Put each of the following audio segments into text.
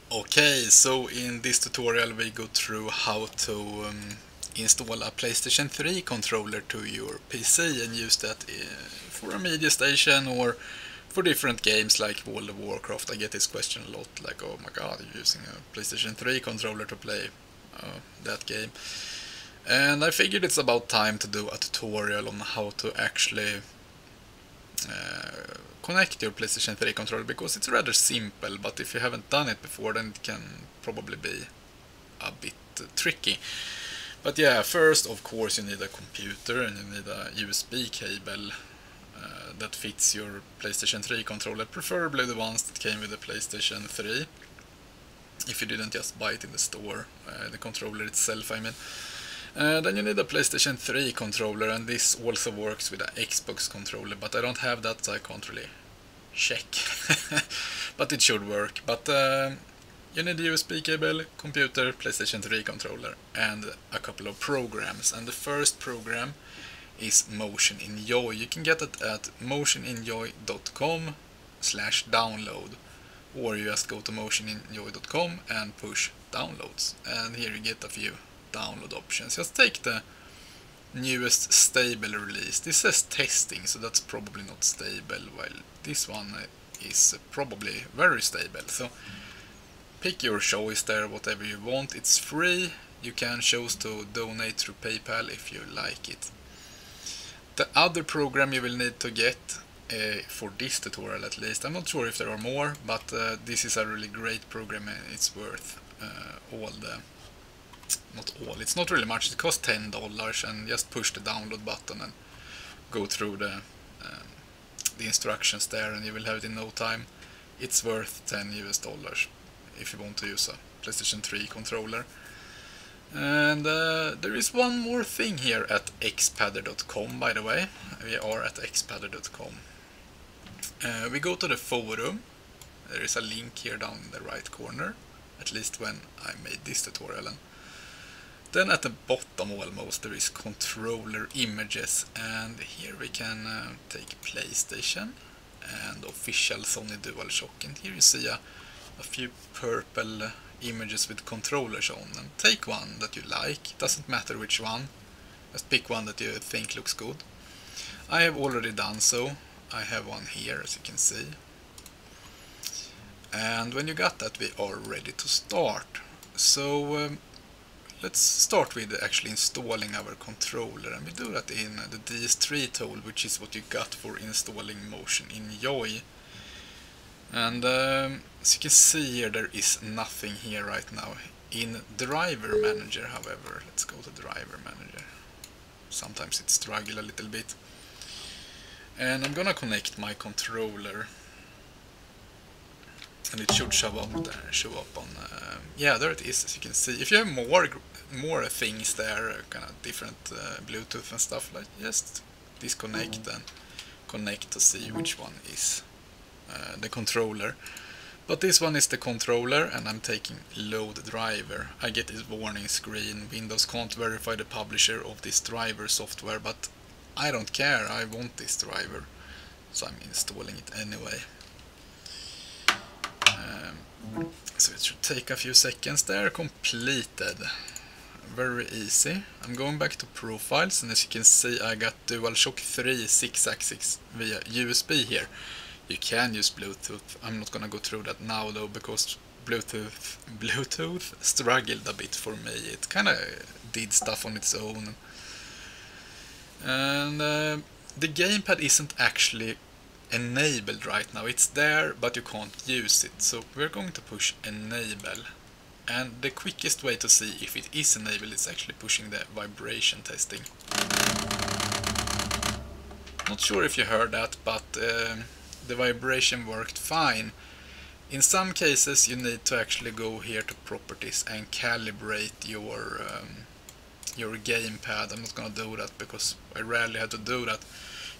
Okay, so in this tutorial we go through how to install a PlayStation 3 controller to your PC and use that for a media station or for different games like World of Warcraft. I get this question a lot, like, oh my god, you're using a PlayStation 3 controller to play that game. And I figured it's about time to do a tutorial on how to actually connect your PlayStation 3 controller, because it's rather simple, but if you haven't done it before then it can probably be a bit tricky. But yeah, first of course you need a computer and you need a USB cable that fits your PlayStation 3 controller, preferably the ones that came with the PlayStation 3, if you didn't just buy it in the store, the controller itself I mean. Then you need a PlayStation 3 controller, and this also works with an Xbox controller, but I don't have that, so I can't really check. But it should work. But you need a USB cable, computer, PlayStation 3 controller, and a couple of programs. And the first program is motioninjoy. You can get it at motioninjoy.com/download, or you just go to motioninjoy.com and push downloads, and here you get a few download options. Just take the newest stable release. This says testing, so that's probably not stable, while this one is probably very stable. So pick your choice there, whatever you want. It's free. You can choose to donate through PayPal if you like it. The other program you will need to get for this tutorial at least, I'm not sure if there are more, but this is a really great program and it's worth all the... Not all, it's not really much, it costs $10, and just push the download button and go through the instructions there and you will have it in no time. It's worth $10 if you want to use a PlayStation 3 controller. And there is one more thing here at xpadder.com, by the way. We are at xpadder.com. We go to the forum. There is a link here down in the right corner, at least when I made this tutorial. And then at the bottom almost there is controller images, and here we can take PlayStation and official Sony DualShock, and here you see a few purple images with controllers on, and take one that you like. It doesn't matter which one, just pick one that you think looks good. I have already done so. I have one here, as you can see. And when you got that, we are ready to start. So let's start with actually installing our controller, and we do that in the DS3 tool, which is what you got for installing motioninjoy. And as you can see here, there is nothing here right now. In Driver Manager, however, let's go to Driver Manager. Sometimes it struggles a little bit. And I'm gonna connect my controller, and it should show up there, on yeah, there it is, as you can see. If you have more things there, kind of different Bluetooth and stuff, like, just disconnect and connect to see which one is the controller. But this one is the controller, and I'm taking load driver. I get this warning screen: Windows can't verify the publisher of this driver software, but I don't care, I want this driver, so I'm installing it anyway. So it should take a few seconds there. Completed. Very easy. I'm going back to profiles, and as you can see, I got DualShock 3 6-axis via USB here. You can use Bluetooth. I'm not gonna go through that now though, because Bluetooth struggled a bit for me. It kinda did stuff on its own. And the gamepad isn't actually enabled right now. It's there, but you can't use it. So we're going to push enable. And the quickest way to see if it is enabled is actually pushing the vibration testing. Not sure if you heard that, but the vibration worked fine. In some cases you need to actually go here to properties and calibrate your gamepad. I'm not gonna do that because I rarely have to do that.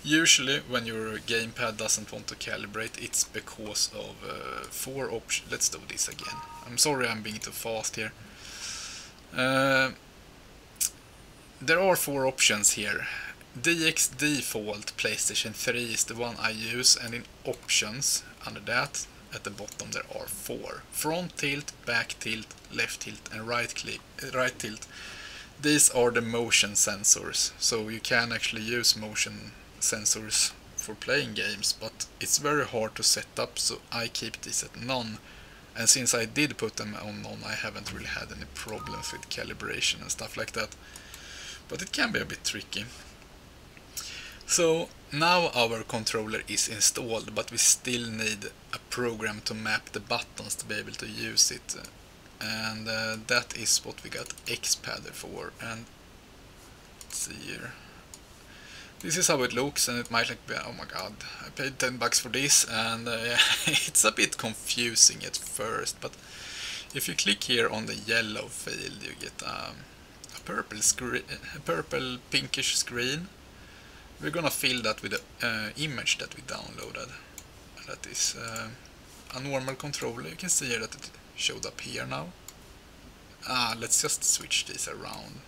Usually when your gamepad doesn't want to calibrate, it's because of 4 options. Let's do this again. I'm sorry I'm being too fast here. There are 4 options here. DX default PlayStation 3 is the one I use, and in options under that at the bottom there are 4. Front tilt, back tilt, left tilt and right tilt. These are the motion sensors, so you can actually use motion sensors for playing games, but it's very hard to set up, so I keep these at none. And since I did put them on none, I haven't really had any problems with calibration and stuff like that. But it can be a bit tricky. So now our controller is installed, but we still need a program to map the buttons to be able to use it. And that is what we got xpadder for. And let's see here. This is how it looks, and it might like be, oh my god, I paid $10 for this, and yeah, it's a bit confusing at first, but if you click here on the yellow field, you get a purple pinkish screen. We're gonna fill that with the image that we downloaded. That is a normal controller. You can see here that it showed up here now. Let's just switch these around.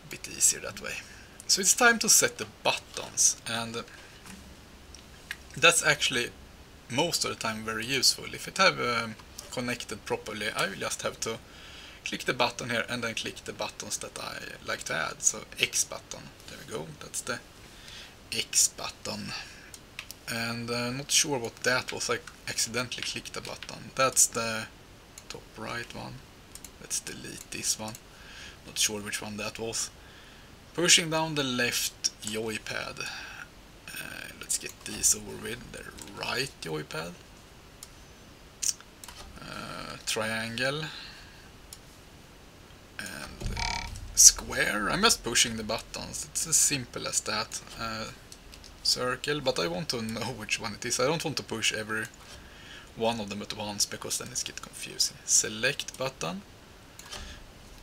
A bit easier that way. So it's time to set the buttons, and that's actually most of the time very useful. If it have connected properly, I will just have to click the button here and then click the buttons that I like to add. So X button, there we go, that's the X button. And not sure what that was, I accidentally clicked the button. That's the top right one. Let's delete this one. Not sure which one that was. Pushing down the left joypad. Let's get these over with. The right joypad. Triangle. And square. I'm just pushing the buttons. It's as simple as that. Circle, but I want to know which one it is. I don't want to push every one of them at once, because then it gets confusing. Select button.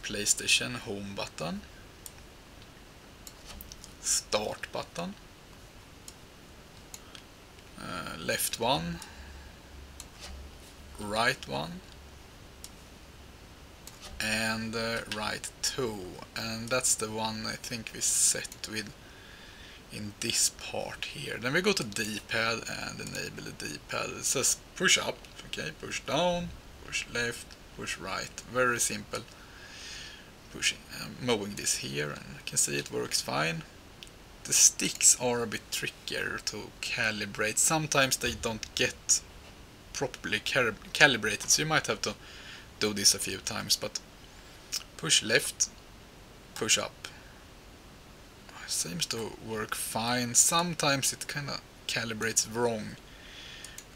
PlayStation home button. Start button, left one, right one, and right 2, and that's the one I think we set with in this part here. Then we go to D-pad and enable the D-pad. It says push up, okay, push down, push left, push right, very simple. Pushing, mowing this here, and you can see it works fine. The sticks are a bit trickier to calibrate. Sometimes they don't get properly calibrated, so you might have to do this a few times, but push left, push up. Seems to work fine. Sometimes it kinda calibrates wrong.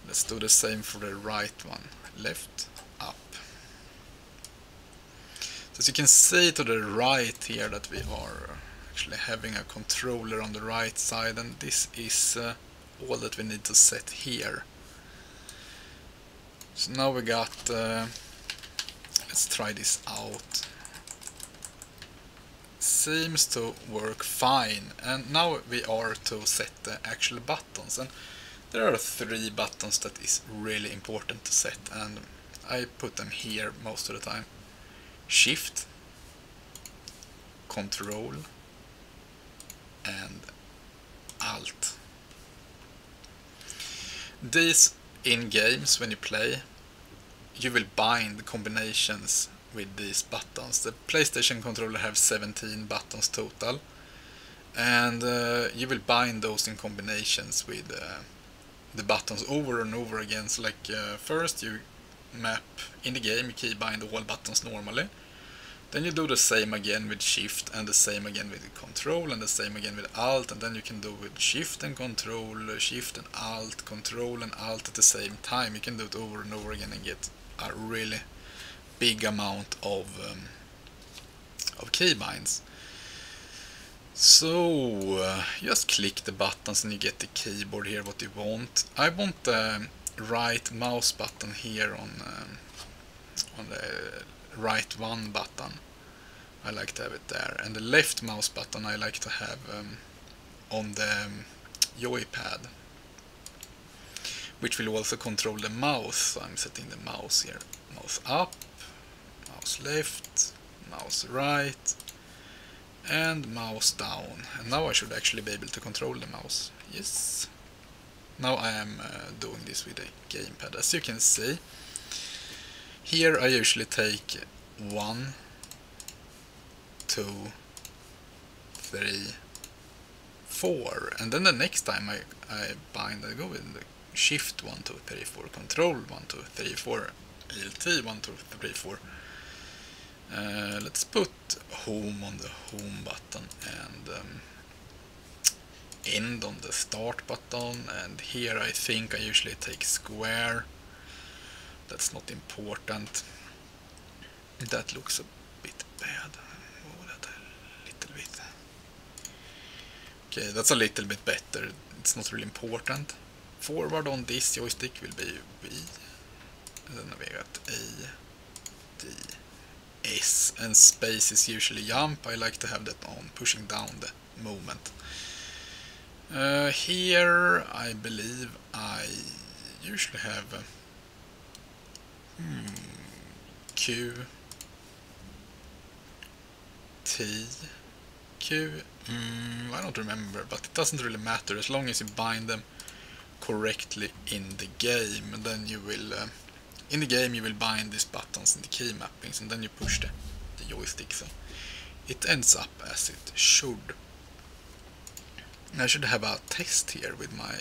Let's do the same for the right one. Left, up. So as you can see to the right here that we are actually having a controller on the right side, and this is all that we need to set here. So now we got, let's try this out. Seems to work fine, and now we are to set the actual buttons, and there are 3 buttons that is really important to set, and I put them here most of the time. Shift, Control, and Alt. These in games, when you play, you will bind combinations with these buttons. The PlayStation controller have 17 buttons total, and you will bind those in combinations with the buttons over and over again. So like first you map in the game, you keybind all buttons normally. Then you do the same again with Shift, and the same again with Control, and the same again with Alt, and then you can do with Shift and Control, Shift and Alt, Control and Alt at the same time. You can do it over and over again and get a really big amount of keybinds. So just click the buttons and you get the keyboard here what you want. I want the right mouse button here on the right 1 button. I like to have it there, and the left mouse button I like to have on the joypad, which will also control the mouse. So I'm setting the mouse here, mouse up, mouse left, mouse right, and mouse down. And now I should actually be able to control the mouse. Yes. now I am doing this with a gamepad. As you can see, here I usually take 1, 2, 3, 4, and then the next time I bind, I go with the shift 1, 2, 3, 4, control 1, 2, 3, 4, alt 1, 2, 3, 4. Let's put home on the home button and end on the start button, and here I think I usually take square. That's not important. That looks a bit bad. Oh, that a little bit. Okay, that's a little bit better. It's not really important. Forward on this joystick will be V, and then we got A, D, S, and space is usually jump. I like to have that on, pushing down the movement. Here I believe I usually have Q, T, Q, I don't remember, but it doesn't really matter as long as you bind them correctly in the game. And then you will, in the game you will bind these buttons in the key mappings, and then you push the joystick, so it ends up as it should. I should have a test here with my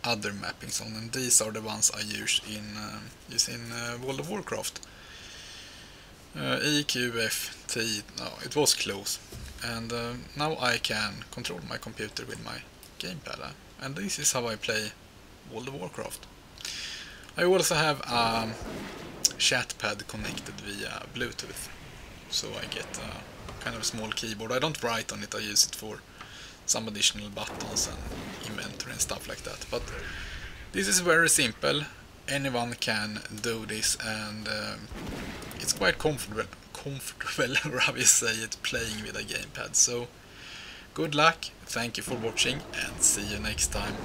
other mappings on, and these are the ones I use in World of Warcraft. E, Q, F, T, no, it was close. And now I can control my computer with my gamepad, and this is how I play World of Warcraft. I also have a chat pad connected via Bluetooth, so I get a kind of small keyboard. I don't write on it, I use it for some additional buttons and inventory and stuff like that. But this is very simple, anyone can do this, and it's quite comfortable, or how you say it, playing with a gamepad. So good luck, thank you for watching, and see you next time.